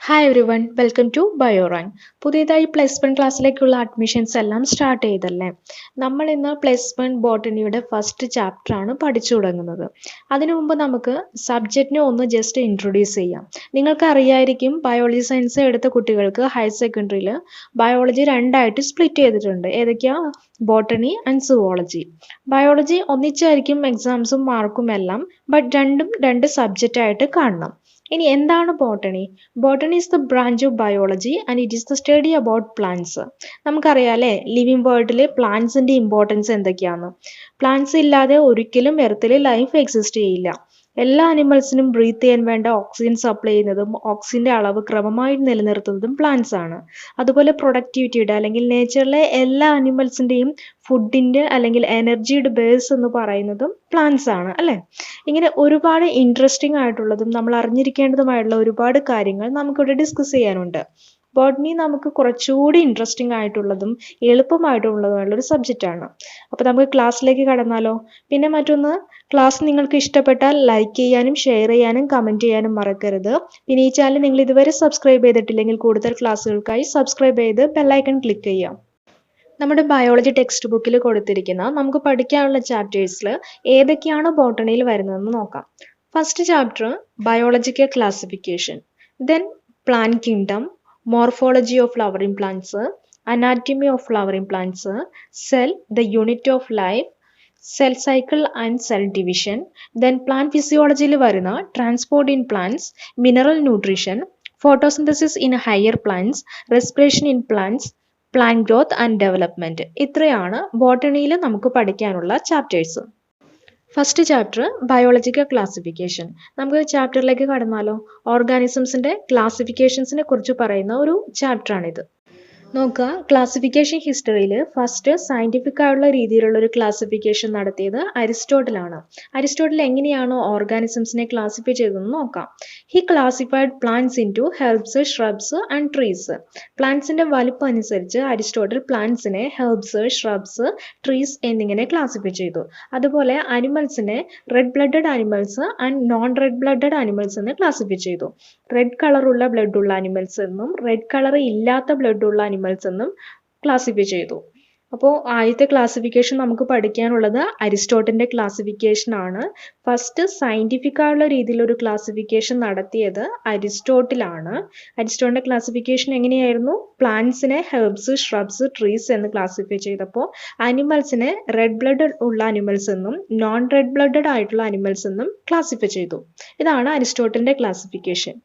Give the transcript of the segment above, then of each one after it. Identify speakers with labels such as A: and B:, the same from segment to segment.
A: Hi everyone welcome to ബയോറാൻ. പുതിയതായി +1 ക്ലാസ്സിലേക്കുള്ള admissions എല്ലാം സ്റ്റാർട്ട് ചെയ്തല്ലേ. നമ്മൾ ഇന്ന് +1 ബോട്ടണിയുടെ ഫസ്റ്റ് ചാപ്റ്റർ ആണ് പഠിച്ചു തുടങ്ങുന്നത്. അതിനു മുമ്പ് നമുക്ക് സബ്ജക്റ്റിനെ ഒന്ന് ജസ്റ്റ് ഇൻട്രൊഡ്യൂസ് ചെയ്യാം. നിങ്ങൾക്ക് അറിയായിരിക്കും ബയോളജി സയൻസ് എടുത്ത കുട്ടികൾക്ക് ഹയർ സെക്കൻഡറിയിൽ ബയോളജി രണ്ടായിട്ട് സ്പ്ലിറ്റ് ചെയ്തിട്ടുണ്ട്. ഏതൊക്കെയാ? Botany and zoology. ബയോളജി ഒന്നിച്ചായിരിക്കും എക്സാംസും മാർക്കും എല്ലാം, ബട്ട് രണ്ടും രണ്ട് സബ്ജക്റ്റ് ആയിട്ട് കാണണം. ഇനി എന്താണ് botany? Botany is the branch of biology and it is the study about plants. നമുക്കറിയാം അല്ലേ, ലിവിങ് വേൾഡിൽ പ്ലാന്റ്സിന്റെ ഇമ്പോർട്ടൻസ് എന്തൊക്കെയാണ്. പ്ലാന്റ്സ് ഇല്ലാതെ ഒരിക്കലും എർത്തിൽ ലൈഫ് എക്സിസ്റ്റ് ചെയ്യില്ല. എല്ലാ അനിമൽസിനും ബ്രീത്ത് ചെയ്യാൻ വേണ്ട ഓക്സിജൻ സപ്ലൈ ചെയ്യുന്നതും ഓക്സിജന്റെ അളവ് ക്രമമായി നിലനിർത്തുന്നതും പ്ലാന്റ്സ് ആണ്. അതുപോലെ പ്രൊഡക്ടിവിറ്റിയുടെ അല്ലെങ്കിൽ നേച്ചറിലെ എല്ലാ അനിമൽസിന്റെയും ഫുഡിന്റെ അല്ലെങ്കിൽ എനർജിയുടെ ബേസ് എന്ന് പറയുന്നതും പ്ലാന്റ്സ് ആണ് അല്ലേ. ഇങ്ങനെ ഒരുപാട് ഇൻട്രസ്റ്റിംഗ് ആയിട്ടുള്ളതും നമ്മൾ അറിഞ്ഞിരിക്കേണ്ടതുമായിട്ടുള്ള ഒരുപാട് കാര്യങ്ങൾ നമുക്കിവിടെ ഡിസ്കസ് ചെയ്യാനുണ്ട്. ബോട്ടണി നമുക്ക് കുറച്ചുകൂടി ഇൻട്രസ്റ്റിംഗ് ആയിട്ടുള്ളതും എളുപ്പമായിട്ടുള്ളതുമായിട്ടുള്ള ഒരു സബ്ജക്റ്റ് ആണ്. അപ്പോൾ നമുക്ക് ക്ലാസ്സിലേക്ക് കടന്നാലോ. പിന്നെ മറ്റൊന്ന്, ക്ലാസ് നിങ്ങൾക്ക് ഇഷ്ടപ്പെട്ടാൽ ലൈക്ക് ചെയ്യാനും ഷെയർ ചെയ്യാനും കമൻറ്റ് ചെയ്യാനും മറക്കരുത്. പിന്നെ ഈ ചാനൽ നിങ്ങൾ ഇതുവരെ സബ്സ്ക്രൈബ് ചെയ്തിട്ടില്ലെങ്കിൽ കൂടുതൽ ക്ലാസ്സുകൾക്കായി സബ്സ്ക്രൈബ് ചെയ്ത് ബെല്ലൈക്കൺ ക്ലിക്ക് ചെയ്യാം. നമ്മുടെ ബയോളജി ടെക്സ്റ്റ് ബുക്കിൽ കൊടുത്തിരിക്കുന്ന നമുക്ക് പഠിക്കാനുള്ള ചാപ്റ്റേഴ്സിൽ ഏതൊക്കെയാണ് ബോട്ടണിയിൽ വരുന്നതെന്ന് നോക്കാം. First chapter biological classification, then plant kingdom, morphology of flowering plants, anatomy of flowering plants, cell the unit of life, cell cycle and cell division, then plant ഫിസിയോളജിയിൽ വരുന്ന transport in plants, mineral nutrition, photosynthesis in higher plants, respiration in plants, plant growth and development. ഇത്രയാണ് ബോട്ടണിയിൽ നമുക്ക് പഠിക്കാനുള്ള chapters. First chapter biological classification. നമുക്ക് ചാപ്റ്ററിലേക്ക് കടന്നാലോ. ഓർഗാനിസംസിന്റെ ക്ലാസിഫിക്കേഷൻസിനെ കുറിച്ച് പറയുന്ന ഒരു ചാപ്റ്ററാണിത്. നോക്കുക, ക്ലാസിഫിക്കേഷൻ ഹിസ്റ്ററിയിൽ ഫസ്റ്റ് സയന്റിഫിക് ആയുള്ള രീതിയിലുള്ള ഒരു ക്ലാസിഫിക്കേഷൻ നടത്തിയത് അരിസ്റ്റോട്ടിലാണ്. അരിസ്റ്റോട്ടിൽ എങ്ങനെയാണ് ഓർഗാനിസംസിനെ ക്ലാസിഫൈ ചെയ്തതെന്ന് നോക്കാം. He classified plants into herbs, shrubs and trees. പ്ലാന്റ്സിന്റെ വലുപ്പം അനുസരിച്ച് അരിസ്റ്റോട്ടിൽ പ്ലാന്റ്സിനെ ഹെർബ്സ്, ഷ്രബ്സ്, ട്രീസ് എന്നിങ്ങനെ ക്ലാസിഫൈ ചെയ്തു. അതുപോലെ അനിമൽസിനെ red blooded animals and non red blooded animals എന്ന് ക്ലാസിഫൈ ചെയ്തു. റെഡ് കളറുള്ള ബ്ലഡ് ഉള്ള അനിമൽസ് എന്നും റെഡ് കളർ ഇല്ലാത്ത ബ്ലഡ് ഉള്ള അനിമൽസ് എന്നും ക്ലാസിഫൈ ചെയ്തു. അപ്പോൾ ആദ്യത്തെ ക്ലാസിഫിക്കേഷൻ നമുക്ക് പഠിക്കാനുള്ളത് അരിസ്റ്റോട്ടിന്റെ ക്ലാസിഫിക്കേഷൻ ആണ്. ഫസ്റ്റ് സയന്റിഫിക് ആയുള്ള രീതിയിൽ ഒരു ക്ലാസിഫിക്കേഷൻ നടത്തിയത് അരിസ്റ്റോട്ടിലാണ്. അരിസ്റ്റോട്ടിന്റെ ക്ലാസിഫിക്കേഷൻ എങ്ങനെയായിരുന്നു? പ്ലാന്റ്സിനെ ഹെർബ്സ്, ഷ്രബ്സ്, ട്രീസ് എന്ന് ക്ലാസിഫൈ ചെയ്തപ്പോൾ അനിമൽസിനെ റെഡ് ബ്ലഡ് ഉള്ള അനിമൽസ് എന്നും നോൺ റെഡ് ബ്ലഡഡ് ആയിട്ടുള്ള അനിമൽസ് എന്നും ക്ലാസിഫൈ ചെയ്തു. ഇതാണ് അരിസ്റ്റോട്ടിന്റെ ക്ലാസിഫിക്കേഷൻ.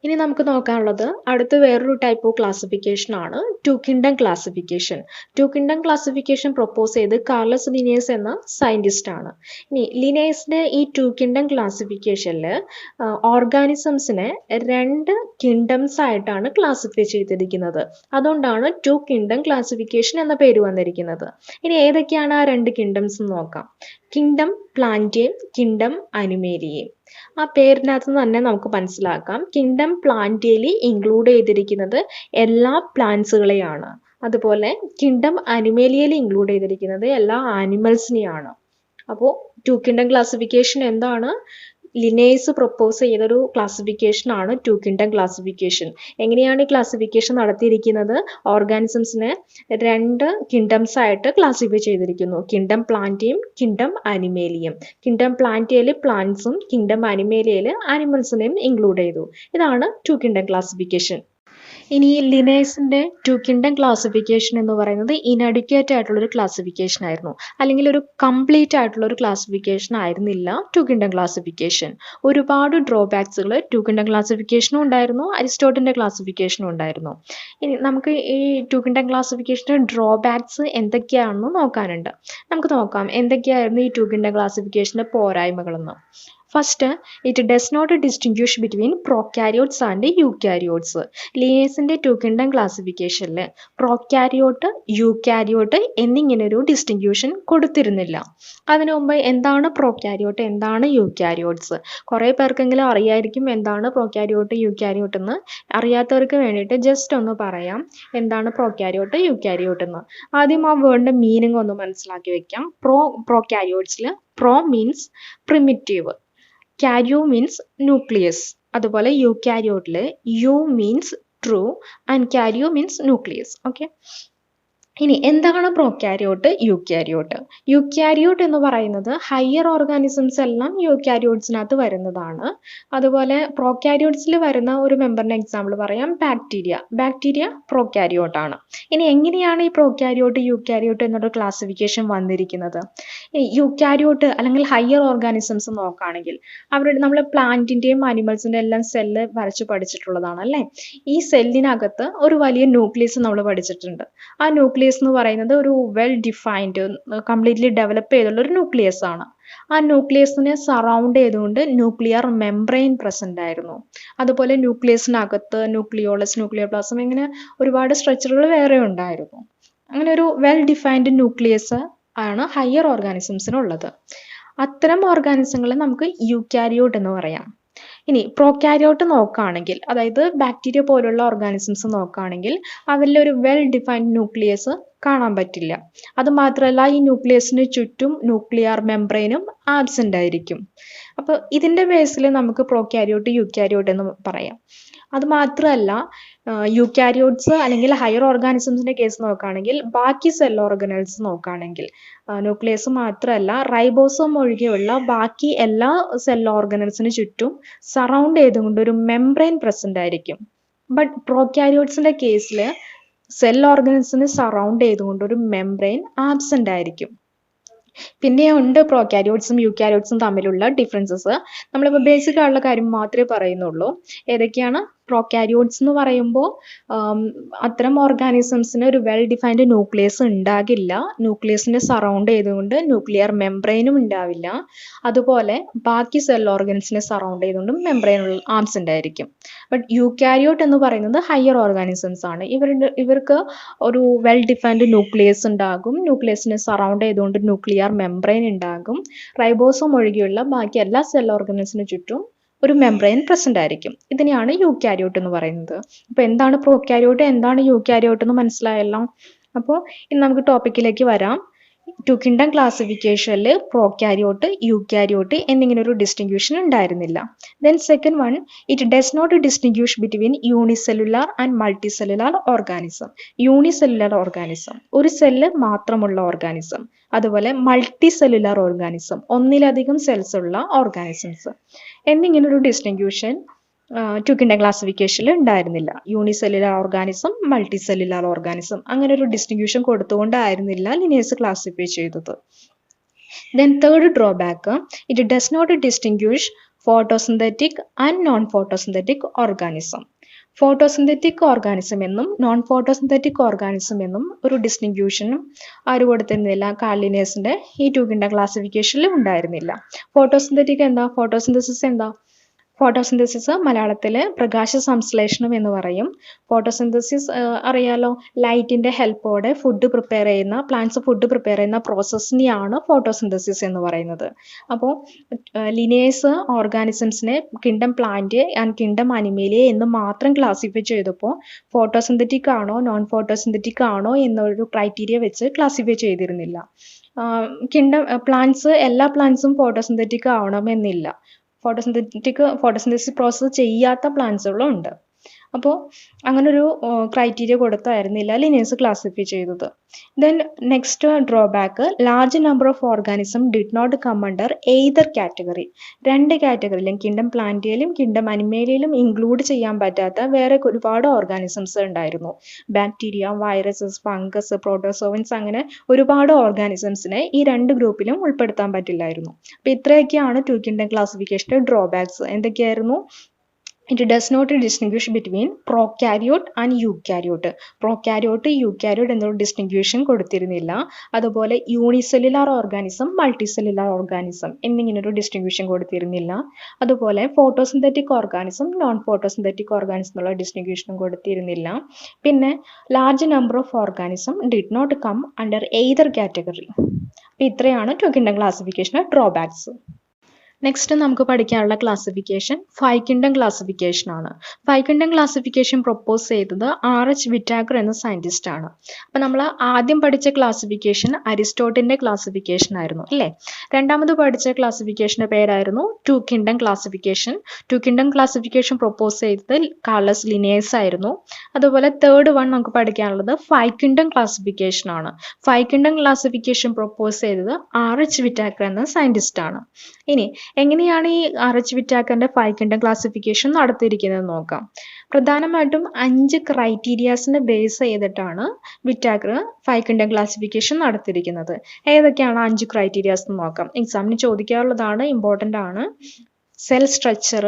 A: ഇനി നമുക്ക് നോക്കാനുള്ളത് അടുത്ത വേറൊരു ടൈപ്പ് ഓഫ് ക്ലാസിഫിക്കേഷൻ ആണ് two kingdom classification. Two kingdom classification propose ചെയ്ത് കാർലസ് ലിനേഴ്സ് എന്ന സയന്റിസ്റ്റ് ആണ്. ഇനി ലിനേഴ്സിന്റെ ഈ ടു കിങ്ഡം ക്ലാസിഫിക്കേഷനിൽ ഓർഗാനിസംസിനെ രണ്ട് കിങ്ഡംസ് ആയിട്ടാണ് ക്ലാസിഫൈ ചെയ്തിരിക്കുന്നത്. അതുകൊണ്ടാണ് ടു കിങ്ഡം ക്ലാസിഫിക്കേഷൻ എന്ന പേര് വന്നിരിക്കുന്നത്. ഇനി ഏതൊക്കെയാണ് ആ രണ്ട് കിങ്ഡംസ് എന്ന് നോക്കാം. കിങ്ഡം പ്ലാന്റേയും കിങ്ഡം അനിമേലിയയും. ആ പേരിനകത്ത് തന്നെ നമുക്ക് മനസ്സിലാക്കാം കിങ്ഡം പ്ലാന്റേയിൽ ഇൻക്ലൂഡ് ചെയ്തിരിക്കുന്നത് എല്ലാ പ്ലാന്റ്സുകളെയാണ്. അതുപോലെ കിങ്ഡം അനിമേലിയയിൽ ഇൻക്ലൂഡ് ചെയ്തിരിക്കുന്നത് എല്ലാ ആനിമൽസിനെയാണ്. അപ്പോൾ ടു കിങ്ഡം ക്ലാസിഫിക്കേഷൻ എന്താണ്? ലിനേഴ്സ് പ്രൊപ്പോസ് ചെയ്തൊരു ക്ലാസിഫിക്കേഷൻ ആണ് ടു കിങ്ഡം ക്ലാസിഫിക്കേഷൻ. എങ്ങനെയാണ് ഈ ക്ലാസിഫിക്കേഷൻ നടത്തിയിരിക്കുന്നത്? ഓർഗാനിസംസിനെ രണ്ട് കിങ്ഡംസ് ആയിട്ട് ക്ലാസിഫൈ ചെയ്തിരിക്കുന്നു. കിങ്ഡം പ്ലാന്റേയും കിങ്ഡം അനിമേലിയം. കിങ്ഡം പ്ലാന്റേയിൽ പ്ലാന്റ്സും കിങ്ഡം അനിമേലിയയിൽ ആനിമൽസിനെയും ഇൻക്ലൂഡ് ചെയ്തു. ഇതാണ് ടു കിങ്ഡം ക്ലാസിഫിക്കേഷൻ. ഇനി ലിനേഴ്സിന്റെ ടു കിങ്ഡം ക്ലാസിഫിക്കേഷൻ എന്ന് പറയുന്നത് ഇനഡ്യൂക്കേറ്റ് ആയിട്ടുള്ള ഒരു ക്ലാസിഫിക്കേഷൻ ആയിരുന്നു, അല്ലെങ്കിൽ ഒരു കംപ്ലീറ്റ് ആയിട്ടുള്ള ഒരു ക്ലാസിഫിക്കേഷൻ ആയിരുന്നില്ല ടു കിങ്ഡം ക്ലാസിഫിക്കേഷൻ. ഒരുപാട് ഡ്രോബാക്സുകൾ ടു കിങ്ഡം ക്ലാസിഫിക്കേഷനും ഉണ്ടായിരുന്നു, അരിസ്റ്റോട്ടിന്റെ ക്ലാസിഫിക്കേഷനും ഉണ്ടായിരുന്നു. ഇനി നമുക്ക് ഈ ടു കിങ്ഡം ക്ലാസിഫിക്കേഷന്റെ ഡ്രോബാക്സ് എന്തൊക്കെയാണെന്ന് നോക്കാനുണ്ട്. നമുക്ക് നോക്കാം എന്തൊക്കെയായിരുന്നു ഈ ടു കിങ്ഡം ക്ലാസിഫിക്കേഷന്റെ പോരായ്മകളെന്ന്. First, it does not distinguish between prokaryotes and eukaryotes. ലിനേഴ്സിന്റെ ടു കിങ്ഡം ക്ലാസിഫിക്കേഷനിൽ പ്രോക്യാരിയോട്ട്, യൂക്യാരിയോട്ട് എന്നിങ്ങനെ ഒരു ഡിസ്റ്റിങ്ക്വിഷൻ കൊടുത്തിരുന്നില്ല. അതിനു മുമ്പ് എന്താണ് പ്രോക്യാരിയോട്ട്, എന്താണ് യൂക്യാരിയോട്സ്? കുറേ പേർക്കെങ്കിലും അറിയായിരിക്കും എന്താണ് പ്രോക്യാരിയോട്ട്, യൂക്യാരിയോട്ട് എന്ന്. അറിയാത്തവർക്ക് വേണ്ടിയിട്ട് ജസ്റ്റ് ഒന്ന് പറയാം എന്താണ് പ്രോക്യാരിയോട്ട്, യൂക്യാരിയോട്ട് എന്ന്. ആദ്യം ആ വേർഡിന്റെ മീനിങ് ഒന്ന് മനസ്സിലാക്കി വെക്കാം. പ്രോക്യാരിയോട്സിൽ pro means primitive, karyo means nucleus. അതുപോലെ യൂക്യാരിയോട്ടിൽ eu means true and karyo means nucleus. Okay, ഇനി എന്താണ് പ്രോക്യാരിയോട്ട്, യൂക്യാരിയോട്ട്? യൂക്യാരിയോട്ട് എന്ന് പറയുന്നത് ഹയർ ഓർഗാനിസംസ് എല്ലാം യൂക്യാരിയോട്സിനകത്ത് വരുന്നതാണ്. അതുപോലെ പ്രോക്യാരിയോട്സിൽ വരുന്ന ഒരു മെമ്പറിന്റെ എക്സാമ്പിൾ പറയാം, ബാക്ടീരിയ. ബാക്ടീരിയ പ്രോക്യാരിയോട്ട് ആണ്. ഇനി എങ്ങനെയാണ് ഈ പ്രോക്യാരിയോട്ട് യൂക്യാരിയോട്ട് എന്നൊരു ക്ലാസിഫിക്കേഷൻ വന്നിരിക്കുന്നത്? യൂക്യാരിയോട്ട് അല്ലെങ്കിൽ ഹയർ ഓർഗാനിസംസ് നോക്കുകയാണെങ്കിൽ നമ്മൾ പ്ലാന്റിന്റെയും അനിമൽസിന്റെ എല്ലാം സെല്ല് വരച്ച് പഠിച്ചിട്ടുള്ളതാണ് അല്ലേ? ഈ സെല്ലിനകത്ത് ഒരു വലിയ ന്യൂക്ലിയസ് നമ്മൾ പഠിച്ചിട്ടുണ്ട്. ആ ന്യൂക്ലിയസ് എന്ന് പറയുന്നത് ഒരു വെൽ ഡിഫൈൻഡ്, കംപ്ലീറ്റ്ലി ഡെവലപ്പ് ചെയ്തുള്ള ഒരു ന്യൂക്ലിയസ് ആണ്. ആ ന്യൂക്ലിയസിനെ സറൗണ്ട് ചെയ്തുകൊണ്ട് ന്യൂക്ലിയർ മെംബ്രെയിൻ പ്രസന്റ് ആയിരുന്നു. അതുപോലെ ന്യൂക്ലിയസിനകത്ത് ന്യൂക്ലിയോളസ്, ന്യൂക്ലിയോപ്ലാസം, ഇങ്ങനെ ഒരുപാട് സ്ട്രക്ചറുകൾ വേറെ ഉണ്ടായിരുന്നു. അങ്ങനെ ഒരു വെൽ ഡിഫൈൻഡ് ന്യൂക്ലിയസ് ആണ് ഹയർ ഓർഗാനിസംസിനുള്ളത്. അത്തരം ഓർഗാനിസങ്ങളെ നമുക്ക് യൂക്യാരിയോട്ട് എന്ന് പറയാം. ഇനി പ്രോക്യാരിയോട്ട് നോക്കുകയാണെങ്കിൽ, അതായത് ബാക്ടീരിയ പോലുള്ള ഓർഗാനിസംസ് നോക്കുകയാണെങ്കിൽ അവരിൽ ഒരു വെൽ ഡിഫൈൻഡ് ന്യൂക്ലിയസ് കാണാൻ പറ്റില്ല. അത് മാത്രമല്ല ഈ ന്യൂക്ലിയസിന് ചുറ്റും ന്യൂക്ലിയർ മെംബ്രെയിനും ആബ്സെന്റ് ആയിരിക്കും. അപ്പോൾ ഇതിന്റെ ബേസിൽ നമുക്ക് പ്രോക്യാരിയോട്ട്, യൂക്യാരിയോട്ട് എന്ന് പറയാം. അത് മാത്രമല്ല യൂക്യാരിയോട്സ് അല്ലെങ്കിൽ ഹയർ ഓർഗാനിസംസിന്റെ കേസ് നോക്കുകയാണെങ്കിൽ, ബാക്കി സെൽ ഓർഗനൽസ് നോക്കുകയാണെങ്കിൽ ന്യൂക്ലിയസ് മാത്രമല്ല റൈബോസോം ഒഴികെയുള്ള ബാക്കി എല്ലാ സെൽ ഓർഗനൽസിന് ചുറ്റും സറൗണ്ട് ചെയ്തുകൊണ്ട് ഒരു മെംബ്രെയിൻ പ്രസന്റ് ആയിരിക്കും. ബട്ട് പ്രോക്യാരിയോട്സിന്റെ കേസിൽ സെൽ ഓർഗനൽസിന് സറൗണ്ട് ചെയ്തുകൊണ്ട് ഒരു മെംബ്രെയിൻ ആബ്സെന്റ് ആയിരിക്കും. പിന്നെ ഉണ്ട് പ്രോക്യാരിയോട്സും യൂക്യാരിയോട്സും തമ്മിലുള്ള ഡിഫറൻസസ്. നമ്മളിപ്പോൾ ബേസിക് ആയിട്ടുള്ള കാര്യം മാത്രമേ പറയുന്നുള്ളൂ. ഏതൊക്കെയാണ്? പ്രോക്യാരിയോട്സ് എന്ന് പറയുമ്പോൾ അത്തരം ഓർഗാനിസംസിന് ഒരു വെൽ ഡിഫൈൻഡ് ന്യൂക്ലിയസ് ഉണ്ടാകില്ല. ന്യൂക്ലിയസിനെ സറൗണ്ട് ചെയ്തുകൊണ്ട് ന്യൂക്ലിയർ മെംബ്രെയിനും ഉണ്ടാവില്ല. അതുപോലെ ബാക്കി സെൽ ഓർഗൻസിനെ സറൗണ്ട് ചെയ്തുകൊണ്ടും മെംബ്രെയിൻ ആബ്സെന്റ് ആയിരിക്കും. ബട്ട് യൂക്യാരിയോട്ട് എന്ന് പറയുന്നത് ഹയർ ഓർഗാനിസംസ് ആണ്. ഇവർക്ക് ഒരു വെൽ ഡിഫൈൻഡ് ന്യൂക്ലിയസ് ഉണ്ടാകും. ന്യൂക്ലിയസിനെ സറൗണ്ട് ചെയ്തുകൊണ്ട് ന്യൂക്ലിയർ മെംബ്രെയിൻ ഉണ്ടാകും. റൈബോസോം ഒഴികെയുള്ള ബാക്കി എല്ലാ സെൽ ഓർഗൻസിന് ചുറ്റും ഒരു മെംബ്രെയിൻ പ്രസന്റ് ആയിരിക്കും. ഇതിനെയാണ് യൂക്യാരിയോട്ട് എന്ന് പറയുന്നത്. അപ്പോൾ എന്താണ് പ്രോക്യാരിയോട്ട്, എന്താണ് യൂക്യാരിയോട്ട് എന്ന് മനസ്സിലായല്ലോ. അപ്പോൾ ഇനി നമുക്ക് ടോപ്പിക്കിലേക്ക് വരാം. ടു കിങ്ഡം ക്ലാസിഫിക്കേഷനിൽ പ്രോക്യാരിയോട്ട്, യൂക്യാരിയോട്ട് എന്നിങ്ങനെ ഒരു ഡിസ്റ്റിങ്ക്യൂഷൻ ഉണ്ടായിരുന്നില്ല. Then second one, it does not distinguish between unicellular and multicellular organism. Unicellular organism ഒരു സെല്ല് മാത്രമുള്ള ഓർഗാനിസം, അതുപോലെ മൾട്ടി സെല്ലുലാർ ഓർഗാനിസം ഒന്നിലധികം സെൽസ് ഉള്ള ഓർഗാനിസംസ് എന്നിങ്ങനെ ഒരു ഡിസ്റ്റിങ്ക്യൂഷൻ ടു കിങ്ഡം ക്ലാസിഫിക്കേഷനിൽ ഉണ്ടായിരുന്നില്ല. Unicellular organism, multicellular organism അങ്ങനെ ഒരു ഡിസ്റ്റിങ്ക്യൂഷൻ കൊടുത്തുകൊണ്ടായിരുന്നില്ല ലിനിയേഴ്സ് ക്ലാസിഫൈ ചെയ്തത്. Then third drawback, it does not distinguish photosynthetic and non photosynthetic organism. Photosynthetic organism എന്നും നോൺ ഫോട്ടോസിന്തറ്റിക് ഓർഗാനിസം എന്നും ഒരു ഡിസ്റ്റിങ്ക്യൂഷനും ആര് കൊടുത്തിരുന്നില്ല? കാർലിനേഴ്സിന്റെ ഈ ടു കിങ്ഡം ക്ലാസിഫിക്കേഷനിൽ ഉണ്ടായിരുന്നില്ല. ഫോട്ടോസിന്തറ്റിക് എന്താ? ഫോട്ടോസിന്തസിസ് എന്താ? ഫോട്ടോസിന്തസിസ് മലയാളത്തിൽ പ്രകാശ സംശ്ലേഷണം എന്ന് പറയും. ഫോട്ടോസിന്തസിസ് അറിയാലോ, ലൈറ്റിന്റെ ഹെൽപ്പോടെ ഫുഡ് പ്രിപ്പയർ ചെയ്യുന്ന, പ്ലാന്റ്സ് ഫുഡ് പ്രിപ്പയർ ചെയ്യുന്ന പ്രോസസ്സിനെയാണ് ഫോട്ടോസിന്തസിസ് എന്ന് പറയുന്നത്. അപ്പോൾ ലിനേഴ്സ് ഓർഗാനിസംസിനെ kingdom plant and kingdom Animalia എന്ന് മാത്രം ക്ലാസിഫൈ ചെയ്തപ്പോൾ ഫോട്ടോസിന്തറ്റിക് ആണോ നോൺ ഫോട്ടോസിന്തറ്റിക് ആണോ എന്നൊരു ക്രൈറ്റീരിയ വെച്ച് ക്ലാസിഫൈ ചെയ്തിരുന്നില്ല. കിങ്ഡം പ്ലാന്റ്സ്, എല്ലാ പ്ലാന്റ്സും ഫോട്ടോസിന്തറ്റിക് ആവണമെന്നില്ല. ഫോട്ടോസിന്തസിസ് പ്രോസസ്സ് ചെയ്യാത്ത പ്ലാന്റ്സുകളും ഉണ്ട്. അപ്പോൾ അങ്ങനൊരു ക്രൈറ്റീരിയ കൊടുത്തായിരുന്നില്ല ലിനേഴ്സ് ക്ലാസിഫൈ ചെയ്തത്. Then next drawback, large number of organism did not come under either category. രണ്ട് കാറ്റഗറിയിലും കിങ്ഡം പ്ലാന്റിയയിലും കിങ്ഡം അനിമേലിയയിലും ഇൻക്ലൂഡ് ചെയ്യാൻ പറ്റാത്ത വേറെ ഒരുപാട് ഓർഗാനിസംസ് ഉണ്ടായിരുന്നു. ബാക്ടീരിയ, വൈറസസ്, ഫംഗസ്, പ്രോട്ടോസോവൻസ് അങ്ങനെ ഒരുപാട് ഓർഗാനിസംസിനെ ഈ രണ്ട് ഗ്രൂപ്പിലും ഉൾപ്പെടുത്താൻ പറ്റില്ലായിരുന്നു. അപ്പോൾ ഇത്രയൊക്കെയാണ് ടു കിങ്ഡം ക്ലാസിഫിക്കേഷന്റെ ഡ്രോബാക്സ്. എന്തൊക്കെയായിരുന്നു? It does not distinguish between prokaryote and eukaryote. Prokaryote, eukaryote എന്നൊരു ഡിസ്റ്റിങ്ക്യൂഷൻ കൊടുത്തിരുന്നില്ല. അതുപോലെ യൂണിസെല്ലുലാർ ഓർഗാനിസം, മൾട്ടിസെല്ലുലാർ ഓർഗാനിസം എന്നിങ്ങനൊരു ഡിസ്റ്റിങ്ക്യൂഷൻ കൊടുത്തിരുന്നില്ല. അതുപോലെ photosynthetic organism, non photosynthetic organism എന്നുള്ള ഡിസ്റ്റിങ്ക്യൂഷനും കൊടുത്തിരുന്നില്ല. പിന്നെ large number of organism did not come under either category. അപ്പോൾ ഇത്രയാണ് ടു കിങ്ഡം ക്ലാസിഫിക്കേഷൻ്റെ ഡ്രോബാക്സ്. നെക്സ്റ്റ് നമുക്ക് പഠിക്കാനുള്ള ക്ലാസിഫിക്കേഷൻ ഫൈവ് കിങ്ഡം ക്ലാസിഫിക്കേഷൻ ആണ്. ഫൈവ് കിങ്ഡം ക്ലാസിഫിക്കേഷൻ പ്രൊപ്പോസ് ചെയ്തത് R.H. വിറ്റാക്കർ എന്ന സയന്റിസ്റ്റ് ആണ്. അപ്പോൾ നമ്മൾ ആദ്യം പഠിച്ച ക്ലാസിഫിക്കേഷൻ അരിസ്റ്റോട്ടിലിന്റെ ക്ലാസിഫിക്കേഷൻ ആയിരുന്നു അല്ലേ. രണ്ടാമത് പഠിച്ച ക്ലാസിഫിക്കേഷന്റെ പേരായിരുന്നു two kingdom classification. Two kingdom classification propose ചെയ്തത് കാർലസ് ലിനേയസ് ആയിരുന്നു. അതുപോലെ തേർഡ് വൺ നമുക്ക് പഠിക്കാനുള്ളത് ഫൈവ് കിങ്ഡം ക്ലാസിഫിക്കേഷൻ ആണ്. ഫൈവ് കിങ്ഡം ക്ലാസിഫിക്കേഷൻ പ്രൊപ്പോസ് ചെയ്തത് R.H. വിറ്റാക്കർ എന്ന സയന്റിസ്റ്റ് ആണ്. ഇനി എങ്ങനെയാണ് ഈ R.H. വിറ്റാക്കറിന്റെ ഫൈവ് കിങ്ഡം ക്ലാസിഫിക്കേഷൻ നടത്തിയിരിക്കുന്നത് നോക്കാം. പ്രധാനമായിട്ടും 5 ക്രൈറ്റീരിയാസിനെ ബേസ് ചെയ്തിട്ടാണ് വിറ്റാക്കർ ഫൈവ് കിങ്ഡം ക്ലാസിഫിക്കേഷൻ നടത്തിയിരിക്കുന്നത്. ഏതൊക്കെയാണ് 5 ക്രൈറ്റീരിയാസ് എന്ന് നോക്കാം. എക്സാമിന് ചോദിക്കാറുള്ളതാണ്, ഇമ്പോർട്ടൻ്റ് ആണ്. Cell structure,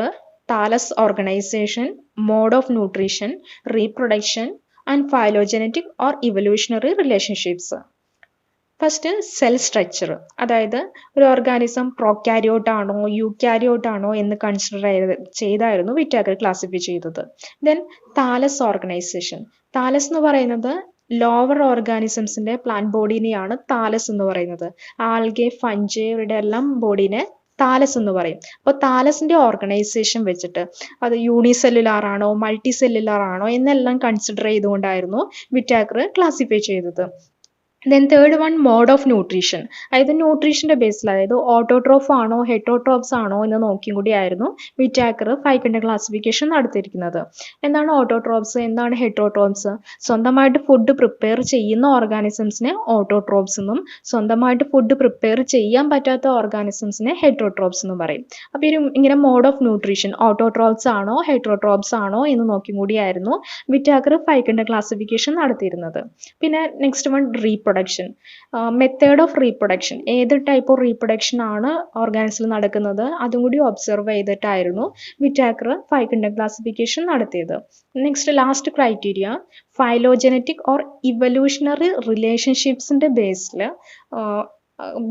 A: thallus organisation, mode of nutrition, reproduction and phylogenetic or evolutionary relationships. First cell structure, അതായത് ഒരു ഓർഗാനിസം പ്രോക്യാരിയോട്ട് ആണോ യൂക്യാരിയോട്ട് ആണോ എന്ന് കൺസിഡർ ചെയ്തായിരുന്നു വിറ്റാക്കർ ക്ലാസിഫൈ ചെയ്തത്. Then Thales organisation. താലസ് എന്ന് പറയുന്നത് ലോവർ ഓർഗാനിസംസിന്റെ പ്ലാന്റ് ബോഡീനെയാണ് താലസ് എന്ന് പറയുന്നത്. ആൽഗെ, ഫഞ്ചെ ഇവരുടെ എല്ലാം ബോഡീനെ താലസ് എന്ന് പറയും. അപ്പോൾ താലസിന്റെ ഓർഗനൈസേഷൻ വെച്ചിട്ട് അത് യൂണിസെല്ലുലാർ ആണോ മൾട്ടി സെല്ലുലാർ ആണോ എന്നെല്ലാം കൺസിഡർ ചെയ്തുകൊണ്ടായിരുന്നു വിറ്റാക്കർ ക്ലാസിഫൈ ചെയ്തത്. Then third one mode of nutrition, അതായത് ന്യൂട്രീഷന്റെ ബേസിൽ, അതായത് ഓട്ടോട്രോഫ് ആണോ ഹെറ്റോട്രോപ്സ് ആണോ എന്ന് നോക്കിയും കൂടിയായിരുന്നു വിറ്റാക്കർ ഫൈവ് കിങ്ഡം ക്ലാസിഫിക്കേഷൻ നടത്തിയിരിക്കുന്നത്. എന്താണ് ഓട്ടോട്രോപ്സ്, എന്താണ് ഹെറ്റോട്രോപ്സ്? സ്വന്തമായിട്ട് ഫുഡ് പ്രിപ്പയർ ചെയ്യുന്ന ഓർഗാനിസംസിനെ ഓട്ടോട്രോപ്സ് എന്നും സ്വന്തമായിട്ട് ഫുഡ് പ്രിപ്പയർ ചെയ്യാൻ പറ്റാത്ത ഓർഗാനിസംസിനെ ഹെറ്റോട്രോപ്സ് എന്നും പറയും. അപ്പോൾ ഇങ്ങനെ മോഡ് ഓഫ് ന്യൂട്രീഷൻ ഓട്ടോട്രോപ്സ് ആണോ ഹെറ്റോട്രോപ്സ് ആണോ എന്ന് നോക്കിയും കൂടിയായിരുന്നു വിറ്റാക്കർ ഫൈവ് കിങ്ഡം ക്ലാസിഫിക്കേഷൻ നടത്തിയിരുന്നത്. പിന്നെ next one reproduction. Method of reproduction, ഏത് ടൈപ്പ് ഓഫ് റീപ്രൊഡക്ഷൻ ആണ് ഓർഗാനിസിൽ നടക്കുന്നത് അതും കൂടി ഒബ്സർവ് ചെയ്തിട്ടായിരുന്നു വിറ്റാക്കർ ഫൈവ് കിങ്ഡം ക്ലാസിഫിക്കേഷൻ നടത്തിയത്. Next last criteria phylogenetic or evolutionary റിലേഷൻഷിപ്സിന്റെ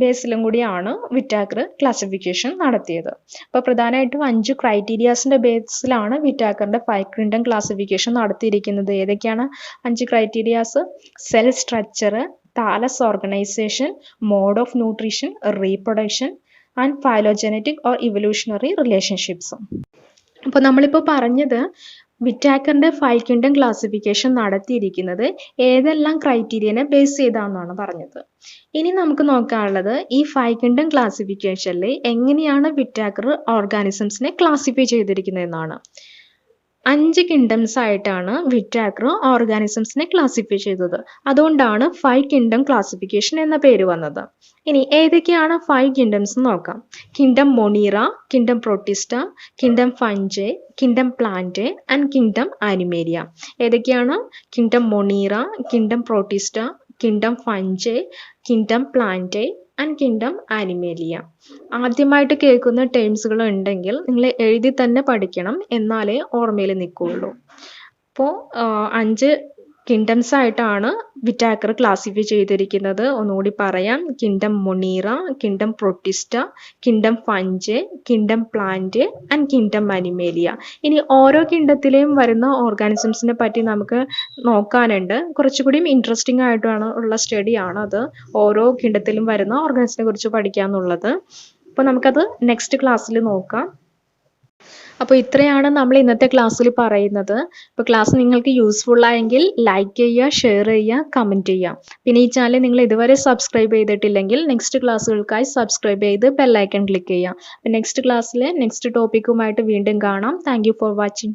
A: ബേസിലും കൂടിയാണ് വിറ്റാക്കർ ക്ലാസിഫിക്കേഷൻ നടത്തിയത്. അപ്പോൾ പ്രധാനമായിട്ടും 5 ക്രൈറ്റീരിയാസിന്റെ ബേസിലാണ് വിറ്റാക്കറിന്റെ ഫൈവ് കിങ്ഡം ക്ലാസിഫിക്കേഷൻ നടത്തിയിരിക്കുന്നത്. ഏതൊക്കെയാണ് 5 criterias? Cell structure, thallus organisation, mode of nutrition, reproduction and phylogenetic or evolutionary relationships. അപ്പോൾ നമ്മളിപ്പോൾ പറഞ്ഞത് വിറ്റാക്കറിന്റെ ഫൈവ് കിങ്ഡം ക്ലാസിഫിക്കേഷൻ നടത്തിയിരിക്കുന്നത് ഏതെല്ലാം ക്രൈറ്റീരിയനെ ബേസ് ചെയ്താണെന്നാണ് പറഞ്ഞത്. ഇനി നമുക്ക് നോക്കാനുള്ളത് ഈ ഫൈവ് കിങ്ഡം ക്ലാസിഫിക്കേഷനിൽ എങ്ങനെയാണ് വിറ്റാക്കർ ഓർഗാനിസംസിനെ ക്ലാസിഫൈ ചെയ്തിരിക്കുന്നത് എന്നാണ്. 5 കിങ്ഡംസ് ആയിട്ടാണ് വിറ്റാക്കർ ഓർഗാനിസംസിനെ ക്ലാസിഫൈ ചെയ്തത്. അതുകൊണ്ടാണ് ഫൈവ് കിങ്ഡം ക്ലാസിഫിക്കേഷൻ എന്ന പേര് വന്നത്. ഇനി ഏതൊക്കെയാണ് 5 കിങ്ഡംസ് നോക്കാം. Kingdom Monera, kingdom Protista, kingdom Fungi, kingdom plant and kingdom Animalia. ഏതൊക്കെയാണ്? Kingdom Monera, kingdom Protista, kingdom Fungi, kingdom plant and kingdom Animalia. ആദ്യമായിട്ട് കേൾക്കുന്ന ടേംസുകൾ ഉണ്ടെങ്കിൽ നിങ്ങൾ എഴുതി തന്നെ പഠിക്കണം, എന്നാലേ ഓർമ്മയിൽ നിൽക്കുകയുള്ളൂ. അപ്പോൾ 5 കിങ്ഡംസ് ആയിട്ടാണ് വിറ്റാക്കർ ക്ലാസിഫൈ ചെയ്തിരിക്കുന്നത്. ഒന്നുകൂടി പറയാം. Kingdom Monera, kingdom Protista, kingdom Fungi, kingdom plant and kingdom Animalia. ഇനി ഓരോ കിങ്ഡത്തിലെയും വരുന്ന ഓർഗാനിസംസിനെ പറ്റി നമുക്ക് നോക്കാനുണ്ട്. കുറച്ചുകൂടി ഇൻട്രസ്റ്റിംഗ് ആയിട്ടാണ് ഉള്ള സ്റ്റഡിയാണ് അത്. ഓരോ കിങ്ഡത്തിലും വരുന്ന ഓർഗാനിസത്തിനെ കുറിച്ച് പഠിക്കാന്നുള്ളത്. അപ്പോൾ നമുക്കത് നെക്സ്റ്റ് ക്ലാസ്സിൽ നോക്കാം. അപ്പോൾ ഇത്രയാണ് നമ്മൾ ഇന്നത്തെ ക്ലാസ്സിൽ പറയുന്നത്. ഇപ്പോൾ ക്ലാസ് നിങ്ങൾക്ക് യൂസ്ഫുൾ ആയെങ്കിൽ ലൈക്ക് ചെയ്യുക, ഷെയർ ചെയ്യുക, കമൻറ്റ് ചെയ്യുക. പിന്നെ ഈ ചാനൽ നിങ്ങൾ ഇതുവരെ സബ്സ്ക്രൈബ് ചെയ്തിട്ടില്ലെങ്കിൽ നെക്സ്റ്റ് ക്ലാസ്സുകൾക്കായി സബ്സ്ക്രൈബ് ചെയ്ത് ബെൽ ഐക്കൺ ക്ലിക്ക് ചെയ്യുക. അപ്പോൾ നെക്സ്റ്റ് ക്ലാസ്സിൽ നെക്സ്റ്റ് ടോപ്പിക്കുമായിട്ട് വീണ്ടും കാണാം. Thank you for watching.